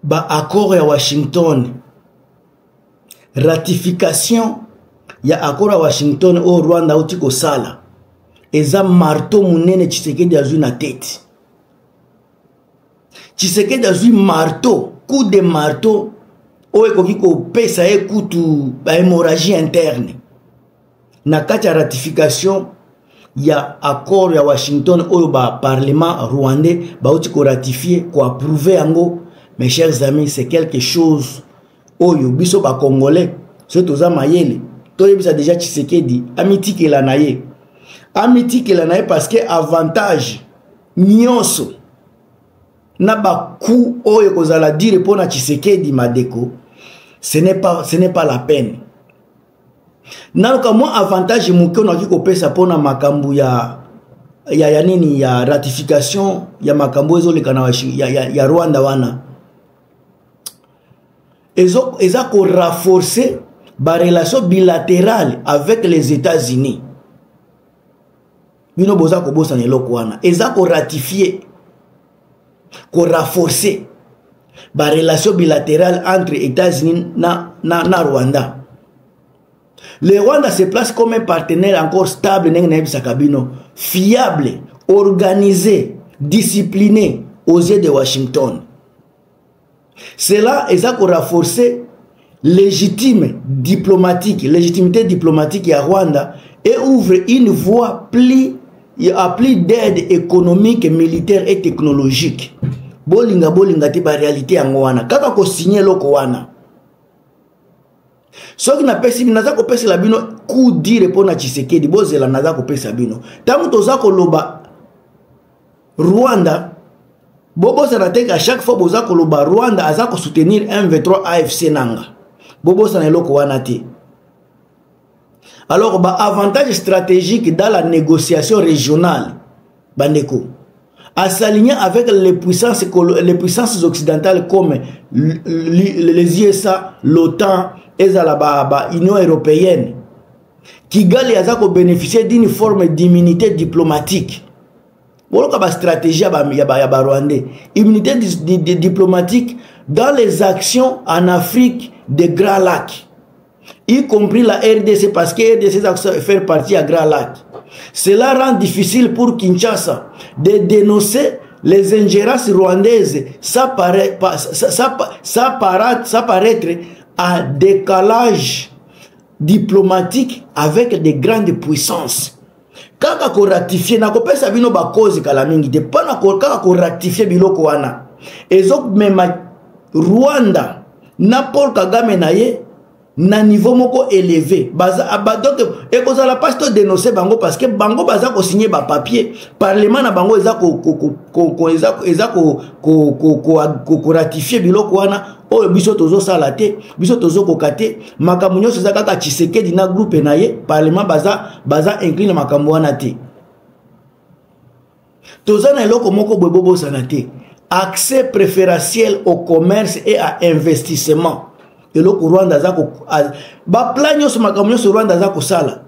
ba accord ya Washington, ratification ya accord ya Washington o Rwanda uti kosala eza marteau munene Tshisekedi azui na tête. Tshisekedi azui marteau, coup de marteau o ekoki kopesa ye kutu ba hémorragie interne na kati ya ratification ya accord ya Washington oyo ba parlement rwandais ba uti ko ratifier ko approuver yango. Mes chers amis, c'est quelque chose oyo biso ba congolais so toza mayele toyebisa déjà Tshisekedi amitikela na ye, amitikela na ye parce que avantage nyonso na ba coup oyo kozala dire pona Tshisekedi madeko, ce n'est pas la peine. Naluka moi avantage muke na kiko pesa pona makambu ya nini ya ratification ya makambu ezoleka na ya Rwanda wana eza ko renforcer ba relation bilatérale avec les États-Unis. Bino boza ko bosa neloko wana eza ko ratifier ko renforcer ba relation bilatérale entre États-Unis na Rwanda. Le Rwanda se place comme un partenaire encore stable, fiable, organisé, discipliné aux yeux de Washington. Cela est à renforcer légitimité diplomatique à Rwanda et ouvre une voie à plus d'aide économique, militaire et technologique. Bolinga te ba réalité angwana. Kaka ko signer loko wana. Soki na pesi naza ko pesa la bino coup dire pona Tshisekedi bozela naza ko pesa bino. Tangu toza ko loba Rwanda bobo sana teka chaque fois boza ko loba Rwanda aza ko soutenir M23 AFC nanga. Bobo sana loko wana te. Alors ba avantage stratégique dans la négociation régionale bandeko à s'aligner avec les puissances occidentales comme les USA, l'OTAN et la Union européenne. Kigali a bénéficié d'une forme d'immunité diplomatique. Voilà la stratégie ya Rwandais. Immunité diplomatique dans les actions en Afrique des Grands Lacs, y compris la RDC, parce que RDC a fait partie à Grand Lac. Cela rend difficile pour Kinshasa de dénoncer les ingérences rwandaises sans paraître à décalage diplomatique avec des grandes puissances. Kaka ko ratifier na ko pesa bino ba cause kala mingi de pana ko kaka ko ratifier biloko wana ezok mema Rwanda na Paul Kagame na ye na niveau moko élevé baza donc ekoza la pasto dénoncer bango parce que bango baza ko signer ba papier parlement na bango eza ko ratifier biloko wana o biso tozo sala te biso tozo kokate makambo nyonso eza kaka Tshisekedi na groupe na ye parlement baza incline makambo wana te toza na eloko moko bobo sana te accès préférentiel au commerce et à investissement. Et le Rwanda zako ba plan nyonso makambo nyonso Rwanda zako sala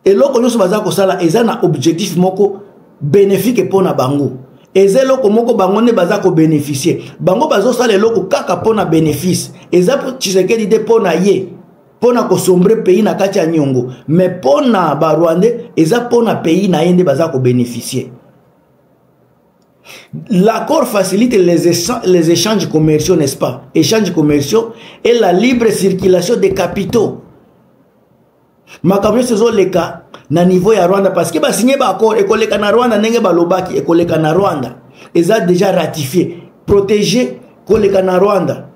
eloko nyonso bazako sala eza na objectif moko bénéfique pona bango eza eloko moko bango ne bazako bénéficier bango bazo sala eloko kaka pona bénéfice eza Tshisekedi de pona ye pona ko sombre pays na kati ya nyongo mais pona ba Rwandais eza pona pays na yende bazako bénéficier. L'accord facilite les échanges commerciaux, n'est-ce pas? Échanges commerciaux et la libre circulation des capitaux. Makamyo sezo leka na niveau ya Rwanda parce que ba signé ba accord ekoleka na Rwanda nenge ba lobaki ekoleka na Rwanda. Ils ont déjà ratifié, protégé koleka na Rwanda.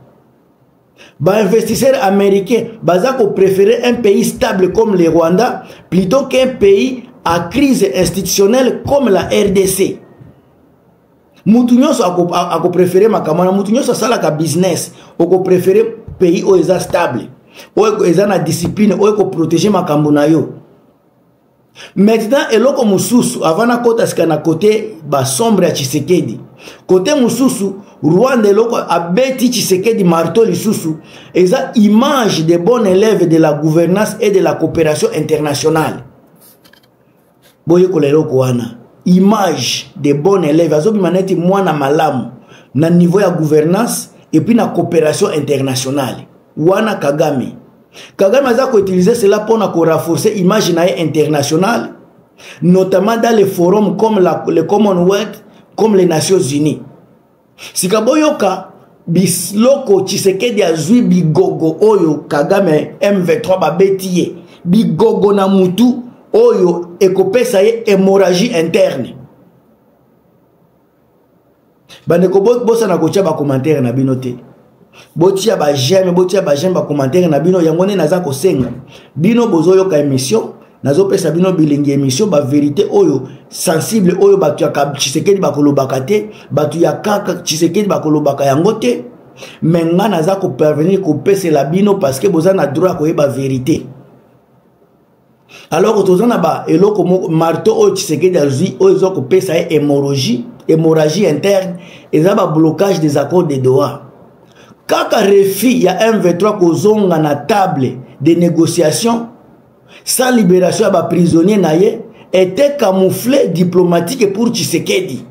Ba investisseurs américains bazako préférer un pays stable comme le Rwanda plutôt qu'un pays à crise institutionnelle comme la RDC. Mutunyoso ako préférer makamana mutunyoso sala ka business oko préférer pays où est stable où est na discipline où est protéger makambo na yo. Maintenant eloko mususu avana kota skana côté ba sombre ya Tshisekedi côté mususu Rwanda eloko abeti Tshisekedi marteau lisusu eza image de bon élève de la gouvernance et de la coopération internationale. Boye ko leloko wana image de bon élève azobi maneti mwana malamu na niveau ya gouvernance et puis la coopération internationale. Wana Kagame. Kagame a utilisé cela pour renforcer l'image internationale, notamment dans les forums comme le Commonwealth, comme les Nations Unies. Si Kaboyoka, Bisloko Tshisekedi azui bigogo oyo Kagame M23 babetiye, bigogo na mutu oyo ekopesa ye hémorragie interne. Bandeko bosa na kotia ba commentaire na binote. Botia ba j'aime ba commentaire na bino yango ne naza ko senga. Bino bozoyo ka émission, nazo pesa bino bilingi émission ba vérité oyo sensible oyo batu ya Tshisekedi bakolobaka te, batu ya kaka Tshisekedi bakolobaka yango te. Menga naza ko parvenir ko pesa la bino parce que boza na droit ko yeba vérité. Alors que tozana ba eloko marteau oyo Tshisekedi azui oyo zo ko pesa hémorragie interne et ça ba blocage des accords de Doha. Kaka refi ya M23 kozonga na table de négociation sans libération ya ba prisonnier naye était camouflé diplomatique pour Tshisekedi.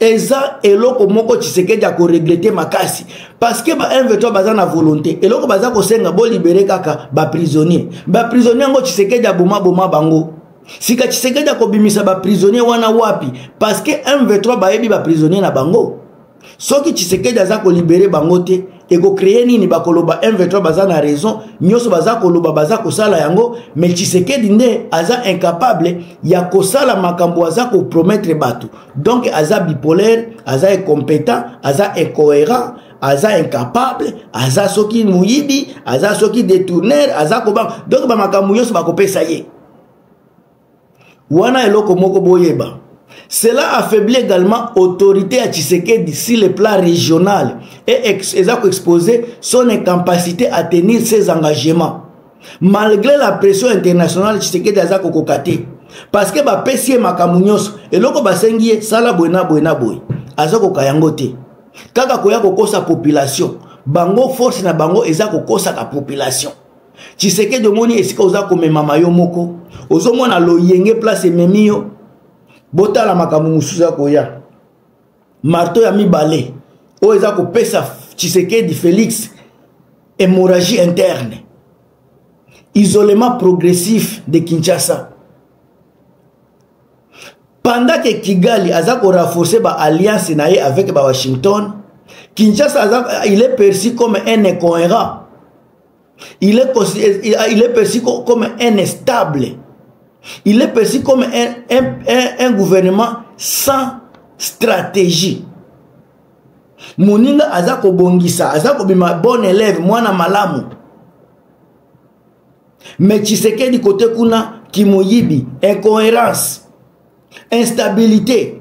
Eza eloko moko Tshisekedi a ko regretter makasi parce que ba M23 baza na volonté eloko baza ko senga bo libérer kaka ba prisonnier ngo Tshisekedi aboma bango. Sika Tshisekedi ko bimisa ba prisonnier wana wapi parce que M23 bayebi ba prisonnier na bango. Soki Tshisekedi aza ko libérer bango te et ko créer nini bakoloba M23 baza na raison nyoso baza koloba baza ko sala yango mais Tshisekedi nde aza incapable ya ko sala makambo aza ko promettre batu. Donc aza bipolaire, aza incompétent, aza incohérent, aza incapable, aza soki muyibi, aza soki détourneur, aza ko ba donc ba makambo nyoso bakopesa ye. Wana eloko moko boyeba. Cela affaiblit également l'autorité à Tshisekedi sur le plan régional et exposer son incapacité à tenir ses engagements. Malgré la pression internationale, Tshisekedi a kokokate. Parce que ba pesie makamunyos et loko basengie sala boina boy. Azako kayangote. Kaka koya kokosa population. Bango force na bango ezako kosa ka population. Tshisekedi moni esika ozako memama yo moko. Ozomona lo yenge place memio. Bota la makamu musuza koya marteau ya mibale o eza ko pesa Tshisekedi Félix hémorragie interne, isolement progressif de Kinshasa. Pendant que Kigali aza ko renforcer ba alliance naye avec ba Washington, Kinshasa il est perçu comme un incohérent, il est perçu comme un instable. Il est perçu comme un gouvernement sans stratégie. Moninga azako bongisa, azako bima bon élève, mwana malamu. Mais Tshisekedi côté kuna kimoyibi, incohérence, instabilité.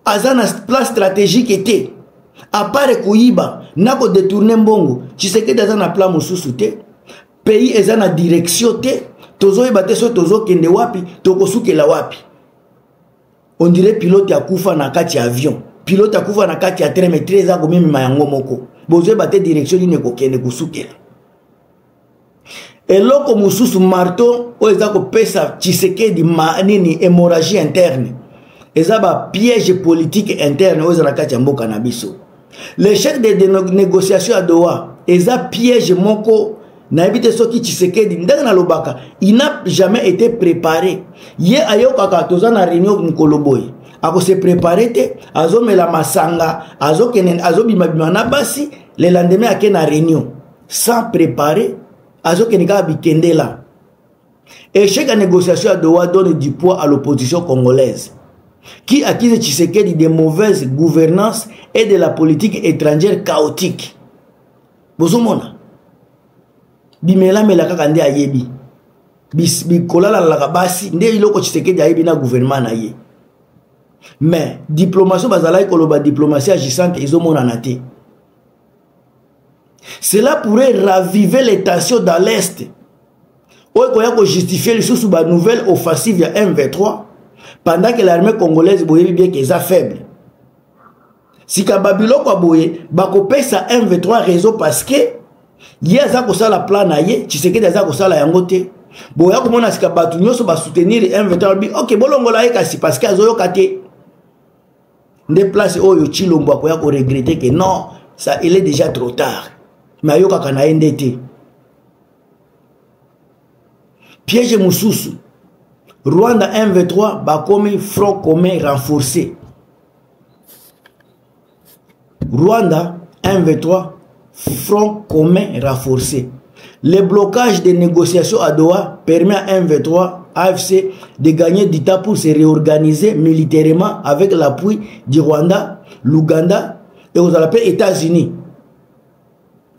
Azana place stratégique était. À part kuyiba, nako détourner mbongo. Tshisekedi azana plan mususu te. Pays ezana direction te. Tozo ebate so tozo kende wapi, tokosuke la wapi. On dirait pilote ya kufa na kati avion. Pilote ya kufa na kati ya train mais 13 ans mimi mayango moko. Bozo ebate direction ni ko kende kusuke. Eloko mususu marteau o ezako pesa Tshisekedi nini hémorragie interne. Ezaba piège politique interne o ezana kati ya mboka na biso. L'échec des négociations à Doha, eza piège moko. Naibite soki Tshisekedi ndenge na lobaka, il n'a jamais été préparé. Ye ayo kaka toza na réunion mukoloboy. Ako se préparer te, azo mela masanga, azo kenen, azo bimabima na basi, le lendemain ake na réunion. Sans préparer, azo kenika bikende la. Échec à négociation à Doha donne du poids à l'opposition congolaise, qui accuse Tshisekedi de mauvaise gouvernance et de la politique étrangère chaotique. Bozomona. Bimela mela kaka nde ayebi bikolala la basi nde iloko Tshisekedi ayebi na gouvernement na ye. Mais diplomatie bazala koloba diplomatie agissante ezomona na te. Cela pourrait raviver les tensions dans l'est. Oyo koya ko justifier le sous ba nouvelle offensive ya M23 pendant que l'armée congolaise boyebi bien qu'elle est faible. Si ka babiloko boye bakopesa M23 réseau parce que ye aza kosala plan na ye Tshisekedi aza kosala yango te. Boya komona sika batu nyoso ba soutenir M23 bi OK bolongola ye kasi parce que azoyoka te. Des places où yo Chilombo akoya ko regretter que non, ça il est déjà trop tard. Mais yo kaka na ndete. Piège mususu. Rwanda M23 bakomi front commun renforcé. Rwanda M23 front commun renforcé. Le blocage des négociations à Doha permet à M23 AFC de gagner du temps pour se réorganiser militairement avec l'appui du Rwanda, l'Ouganda et aux États-Unis.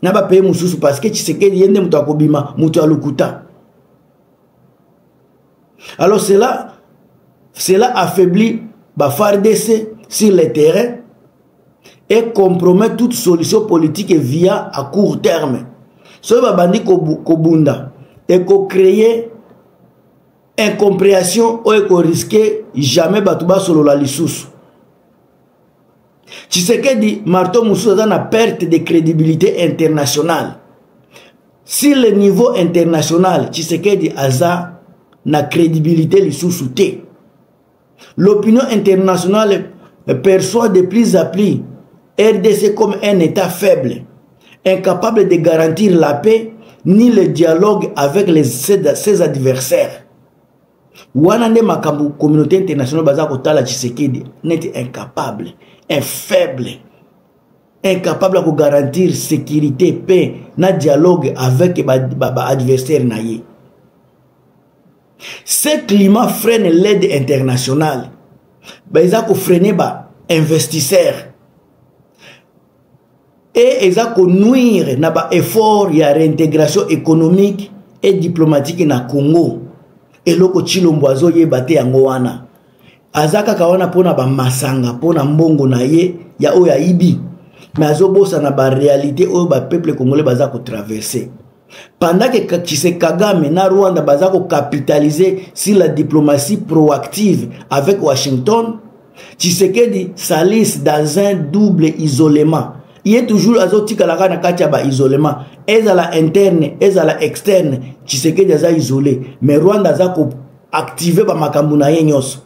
N'a pas payé mususu parce que Tshisekedi yende mutu akobima mutu alukuta. Alors cela affaiblit FARDC sur le terrain et compromet toute solution politique via à court terme. Ce qui bandi kobunda et créer incompréhension ou ko risquer jamais batuba solo la lisusu. Tshisekedi marteau mususu na perte de crédibilité internationale. Si le niveau international Tshisekedi aza na crédibilité lisusu te. L'opinion internationale perçoit de plus en plus RDC comme un État faible, incapable de garantir la paix ni le dialogue avec ses adversaires. Wanande makambu communauté internationale baza kotala Tshisekedi n'est incapable, un faible, incapable de garantir sécurité, paix, na dialogue avec adversaire naye. Ce climat freine l'aide internationale. Ils ont freiné les investisseurs. Et ils ont nuire à l'effort de réintégration économique et diplomatique na Congo. Et loko Chilombo azo ye bate yango wana. Azaka kawana pona ba masanga pona mbongo na ye ya oya ibi. Mais azo bosa na ba réalité o ba peuple congolais baza ko traverser. Pendant que Kagame na Rwanda baza ko capitaliser sur la diplomatie proactive avec Washington, Tshisekedi s'alise dans un double isolement. Il est toujours azotika la kana katia ba isolement. Ezala interne, ezala externe, Tshisekedi aza isolé. Mais Rwanda aza ko activer ba makambu na ye nyonso.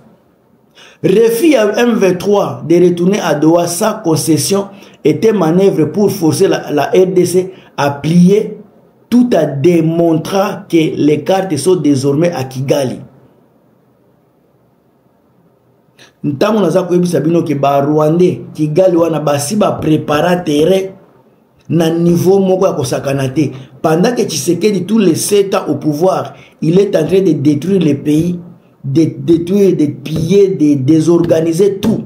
Refus à M23 de retourner à Doha sans concession était manœuvre pour forcer la RDC à plier, tout en démontrant que les cartes sont désormais à Kigali. Ntango naza koyebisa bino ke ba Rwandais Kigali wana basi ba préparer terrain na niveau moko ya kosakana te. Pendant que Tshisekedi tous les 7 ans au pouvoir, il est en train de détruire le pays, de détruire, de piller, de désorganiser tout.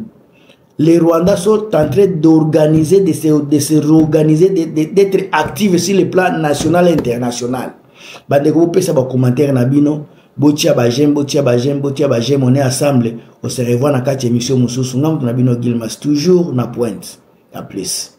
Les Rwandais sont en train d'organiser, de se réorganiser, d'être actifs sur le plan national et international. Bandeko vous pesa ba commentaire na bino. Botia ba j'aime, on est ensemble. On se revoit dans 4 émissions mususu. Ngam na bino Gilmas toujours na pointe. À plus.